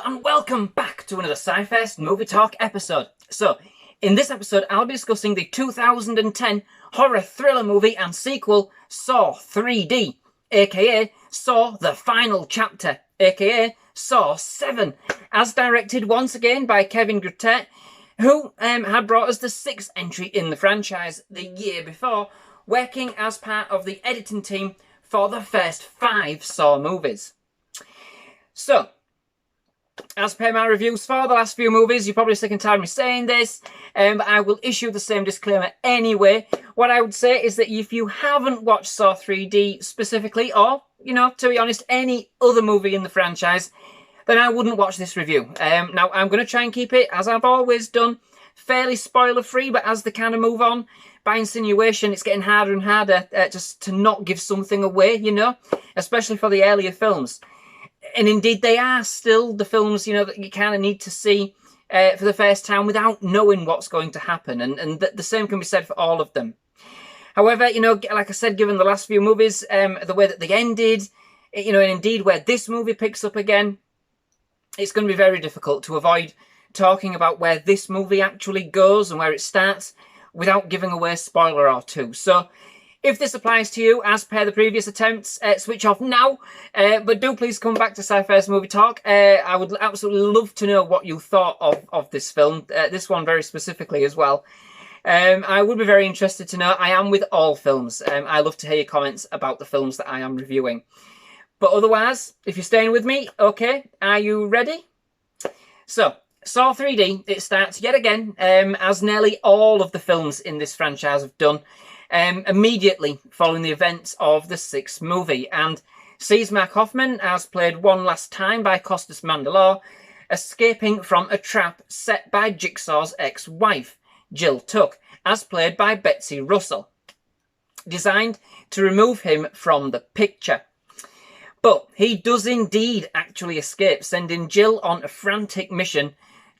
and welcome back to another SciFirst MovieTalk episode. So, in this episode, I'll be discussing the 2010 horror thriller movie and sequel, Saw 3D, aka Saw the Final Chapter, aka Saw 7, as directed once again by Greutert, who had brought us the sixth entry in the franchise the year before, working as part of the editing team for the first 5 Saw movies. So, as per my reviews for the last few movies, you're probably sick and tired of me saying this, but I will issue the same disclaimer anyway. What I would say is that if you haven't watched Saw 3D specifically, or, to be honest, any other movie in the franchise, then I wouldn't watch this review. Now, I'm going to try and keep it, as I've always done, fairly spoiler-free, but as they kind of move on, by insinuation, it's getting harder and harder just to not give something away, especially for the earlier films. And indeed, they are still the films, that you kind of need to see for the first time without knowing what's going to happen. And the same can be said for all of them. However, like I said, given the last few movies, the way that they ended, and indeed where this movie picks up again, it's going to be very difficult to avoid talking about where this movie actually goes and where it starts without giving away a spoiler or two. So, if this applies to you, as per the previous attempts, switch off now. But do please come back to SciFirst MovieTalk. I would absolutely love to know what you thought of this film, this one very specifically as well. I would be very interested to know. I am with all films. I love to hear your comments about the films that I am reviewing. But otherwise, if you're staying with me, okay, are you ready? So, Saw 3D, it starts yet again, as nearly all of the films in this franchise have done, immediately following the events of the 6th movie, and sees Mark Hoffman, as played one last time by Costas Mandylor, escaping from a trap set by Jigsaw's ex-wife, Jill Tuck, as played by Betsy Russell, designed to remove him from the picture. But he does indeed actually escape, sending Jill on a frantic mission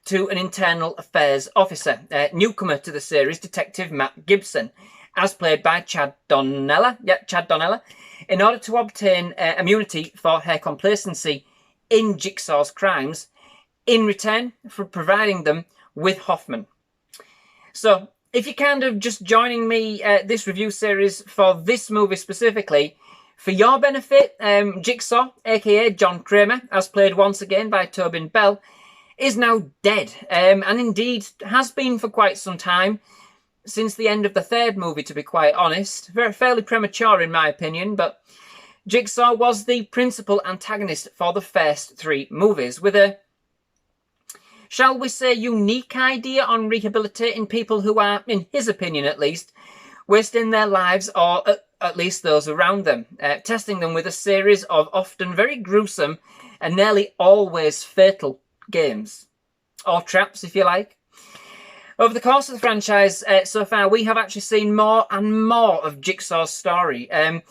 to an internal affairs officer, newcomer to the series, Detective Matt Gibson, as played by Chad Donella, in order to obtain immunity for her complacency in Jigsaw's crimes, in return for providing them with Hoffman. So, if you're kind of just joining me this review series for this movie specifically, for your benefit, Jigsaw, aka John Kramer, as played once again by Tobin, is now dead, and indeed has been for quite some time, since the end of the 3rd movie, to be quite honest. Fairly premature in my opinion, but Jigsaw was the principal antagonist for the first 3 movies, with a, shall we say, unique idea on rehabilitating people who are, in his opinion at least, wasting their lives, or at least those around them, testing them with a series of often very gruesome and nearly always fatal games, or traps if you like. Over the course of the franchise so far, we have actually seen more and more of Jigsaw's story, and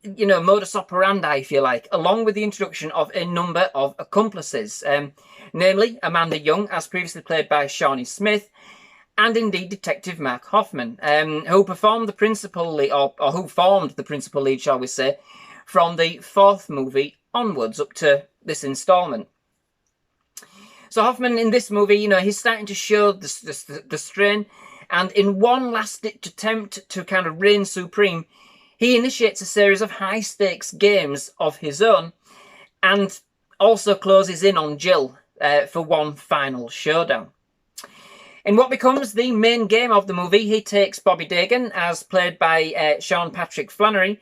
modus operandi if you like, along with the introduction of a number of accomplices, namely Amanda Young, as previously played by Shawnee Smith, and indeed Detective Mark Hoffman, who performed the principal lead, or who formed the principal lead, shall we say, from the 4th movie onwards up to this instalment. So Hoffman in this movie, he's starting to show the strain, and in one last-ditch attempt to kind of reign supreme, he initiates a series of high-stakes games of his own, and also closes in on Jill for one final showdown. In what becomes the main game of the movie, he takes Bobby Dagan, as played by Sean Patrick Flanery,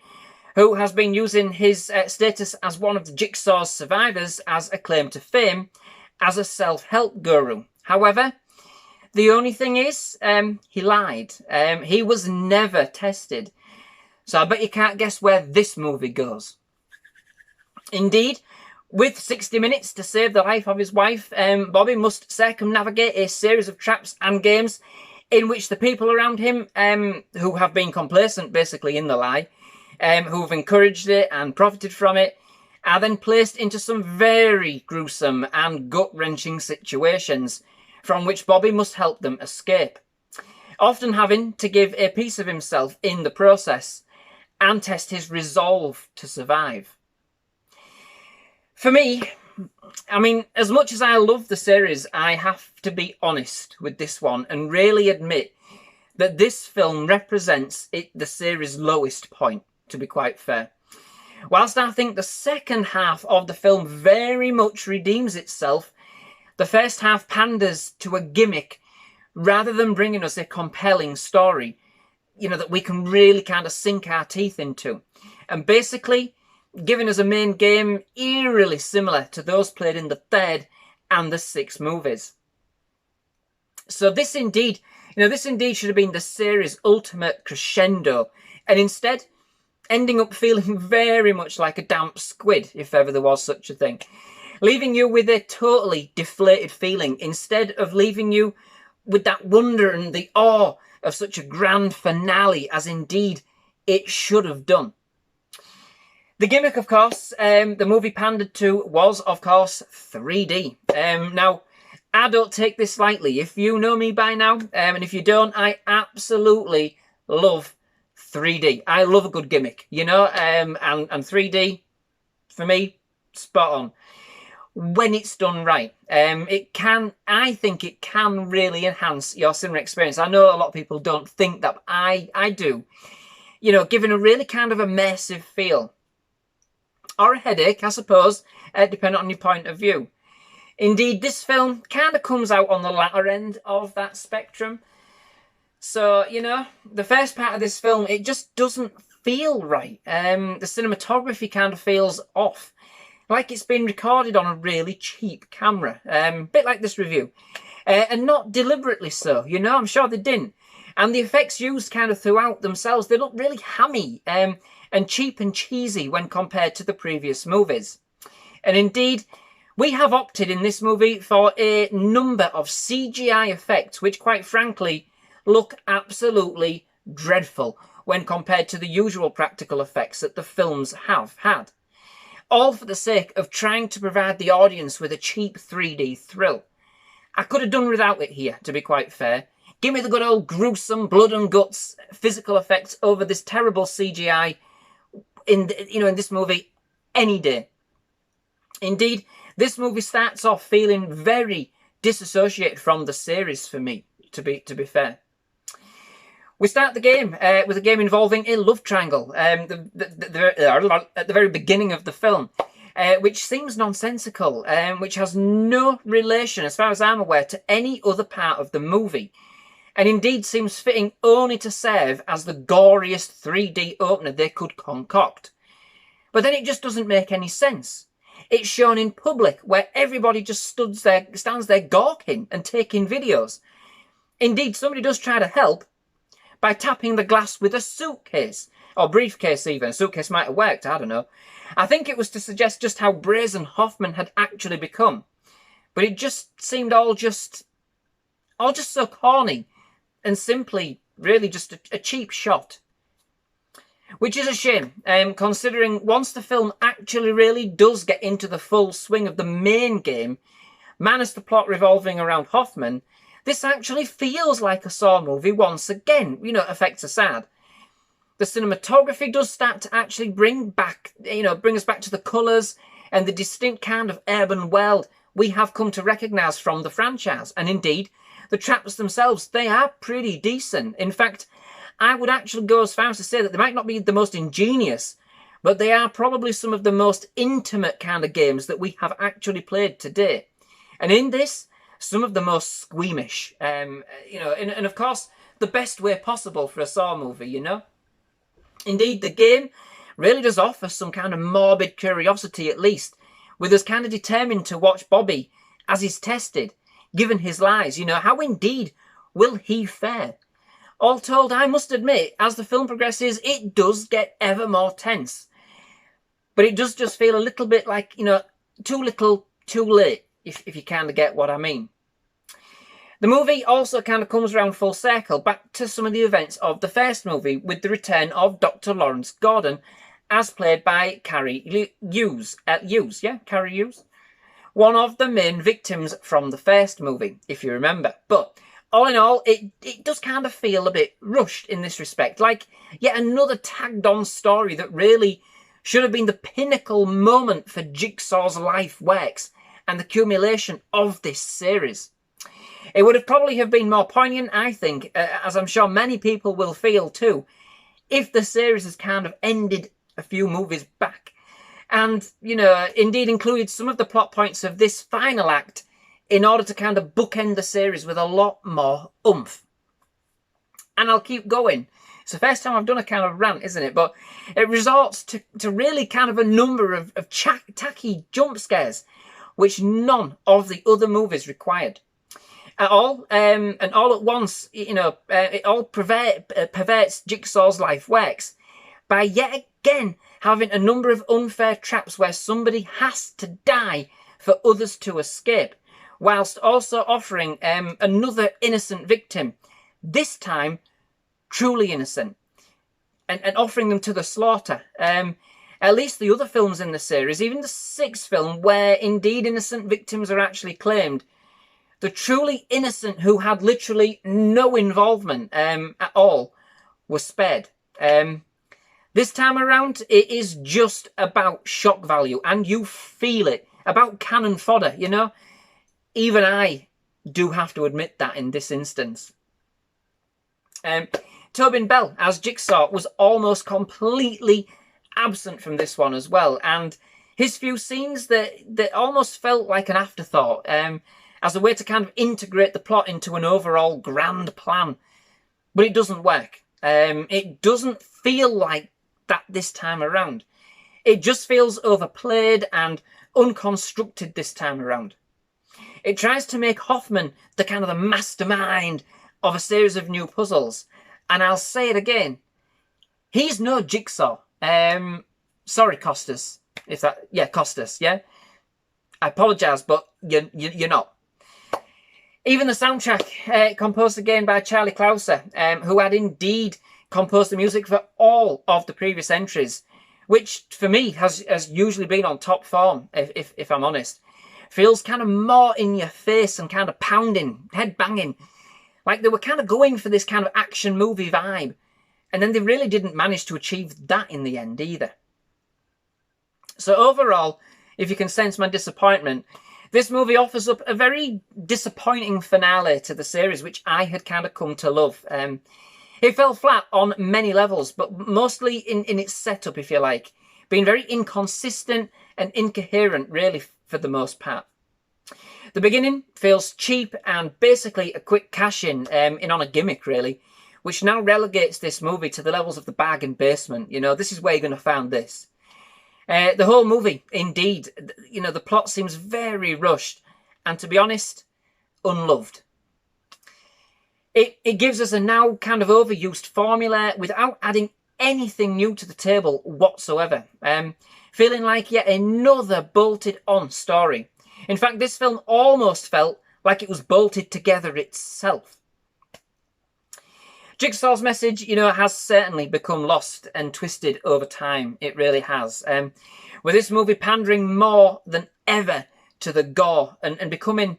who has been using his status as one of the Jigsaw's survivors as a claim to fame, as a self-help guru. However, the only thing is, he lied. He was never tested. So I bet you can't guess where this movie goes. Indeed, with 60 minutes to save the life of his wife, Bobby must circumnavigate a series of traps and games in which the people around him, who have been complacent basically in the lie, who have encouraged it and profited from it, are then placed into some very gruesome and gut-wrenching situations from which Bobby must help them escape, often having to give a piece of himself in the process and test his resolve to survive. For me, I mean, as much as I love the series, I have to be honest with this one and really admit that this film represents the series' lowest point, to be quite fair. Whilst I think the second half of the film very much redeems itself, the first half panders to a gimmick rather than bringing us a compelling story, that we can really kind of sink our teeth into. And basically, giving us a main game eerily similar to those played in the third and the sixth movies. So this indeed should have been the series' ultimate crescendo, and instead ending up feeling very much like a damp squid, if ever there was such a thing, leaving you with a totally deflated feeling instead of leaving you with that wonder and the awe of such a grand finale as indeed it should have done. The gimmick, of course, the movie pandered to was, of course, 3D. Now, I don't take this lightly. If you know me by now, and if you don't, I absolutely love 3D. I love a good gimmick, and 3D, for me, spot on. When it's done right, I think it can really enhance your cinema experience. I know a lot of people don't think that, but I do. Giving a really kind of immersive feel. Or a headache, I suppose, depending on your point of view. Indeed, this film kind of comes out on the latter end of that spectrum. So, the first part of this film, it just doesn't feel right. The cinematography kind of feels off. Like it's been recorded on a really cheap camera. Bit like this review. And not deliberately so, I'm sure they didn't. And the effects used kind of throughout themselves, they look really hammy and cheap and cheesy when compared to the previous movies. And indeed, we have opted in this movie for a number of CGI effects, which quite frankly look absolutely dreadful when compared to the usual practical effects that the films have had. All for the sake of trying to provide the audience with a cheap 3D thrill. I could have done without it here, to be quite fair. Give me the good old gruesome blood and guts physical effects over this terrible CGI in this movie any day. Indeed, this movie starts off feeling very disassociated from the series for me, to be fair. We start the game with a game involving a love triangle at the very beginning of the film, which seems nonsensical, which has no relation, as far as I'm aware, to any other part of the movie, and indeed seems fitting only to serve as the goriest 3D opener they could concoct. But then it just doesn't make any sense. It's shown in public, where everybody just stands there gawking and taking videos. Indeed, somebody does try to help by tapping the glass with a suitcase, or briefcase even. A suitcase might have worked, I don't know. I think it was to suggest just how brazen Hoffman had actually become. But it just seemed all just so corny and simply really just a cheap shot. Which is a shame, considering once the film actually really does get into the full swing of the main game, minus the plot revolving around Hoffman, this actually feels like a Saw movie once again, effects aside. The cinematography does start to actually bring us back to the colours and the distinct kind of urban world we have come to recognise from the franchise. And indeed, the traps themselves, they are pretty decent. In fact, I would actually go as far as to say that they might not be the most ingenious, but they are probably some of the most intimate kind of games that we have actually played today. And in this, some of the most squeamish, and of course, the best way possible for a Saw movie, Indeed, the game really does offer some kind of morbid curiosity, at least, with us kind of determined to watch Bobby as he's tested, given his lies. How indeed will he fare? All told, I must admit, as the film progresses, it does get ever more tense. But it does just feel a little bit like, too little, too late, if you kind of get what I mean. The movie also kind of comes around full circle back to some of the events of the first movie with the return of Dr. Laurence Gordon, as played by Cary Elwes. Cary Elwes? One of the main victims from the first movie, if you remember. But all in all, it does kind of feel a bit rushed in this respect, like yet another tagged-on story that really should have been the pinnacle moment for Jigsaw's life works and the accumulation of this series. It would have probably have been more poignant, I think, as I'm sure many people will feel too, if the series has kind of ended a few movies back and, you know, indeed included some of the plot points of this final act in order to kind of bookend the series with a lot more oomph. And I'll keep going. It's the first time I've done a kind of rant, isn't it? But it resorts to really kind of a number of tacky jump scares, which none of the other movies required at all. And all at once, you know, it all perverts Jigsaw's life works by yet again having a number of unfair traps where somebody has to die for others to escape, whilst also offering another innocent victim, this time truly innocent, and offering them to the slaughter. At least the other films in the series, even the sixth film, where indeed innocent victims are actually claimed, the truly innocent who had literally no involvement at all were spared. This time around, it is just about shock value, and you feel it, about cannon fodder, you know? Even I do have to admit that in this instance. Tobin Bell as Jigsaw was almost completely absent from this one as well, and his few scenes that almost felt like an afterthought, as a way to kind of integrate the plot into an overall grand plan. But it doesn't work. It doesn't feel like that this time around. It just feels overplayed and unconstructed this time around. It tries to make Hoffman the kind of the mastermind of a series of new puzzles. And I'll say it again. He's no Jigsaw. Sorry, Costas. Costas, yeah? I apologise, but you're not. Even the soundtrack, composed again by Charlie Clouser, who had indeed composed the music for all of the previous entries, which for me has usually been on top form, if I'm honest. Feels kind of more in your face and kind of pounding, head banging. Like they were kind of going for this kind of action movie vibe. And then they really didn't manage to achieve that in the end either. So overall, if you can sense my disappointment, this movie offers up a very disappointing finale to the series, which I had kind of come to love. It fell flat on many levels, but mostly in its setup, if you like, being very inconsistent and incoherent, really, for the most part. The beginning feels cheap and basically a quick cash-in on a gimmick, really, which now relegates this movie to the levels of the bargain basement. You know, this is where you're going to find this. The whole movie, indeed, you know, the plot seems very rushed and, to be honest, unloved. It gives us a now kind of overused formula without adding anything new to the table whatsoever. Feeling like yet another bolted-on story. In fact, this film almost felt like it was bolted together itself. Jigsaw's message, you know, has certainly become lost and twisted over time. It really has. With this movie pandering more than ever to the gore and becoming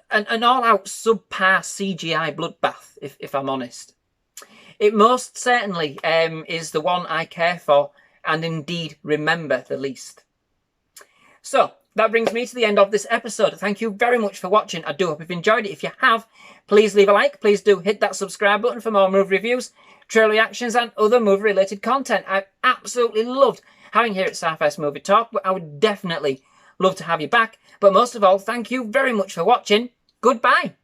an all-out subpar CGI bloodbath, if I'm honest. It most certainly is the one I care for and indeed remember the least. So, that brings me to the end of this episode. Thank you very much for watching. I do hope you've enjoyed it. If you have, please leave a like. Please do hit that subscribe button for more movie reviews, trailer reactions, and other movie-related content. I've absolutely loved having here at SciFirst MovieTalk, but I would definitely love to have you back. But most of all, thank you very much for watching. Goodbye.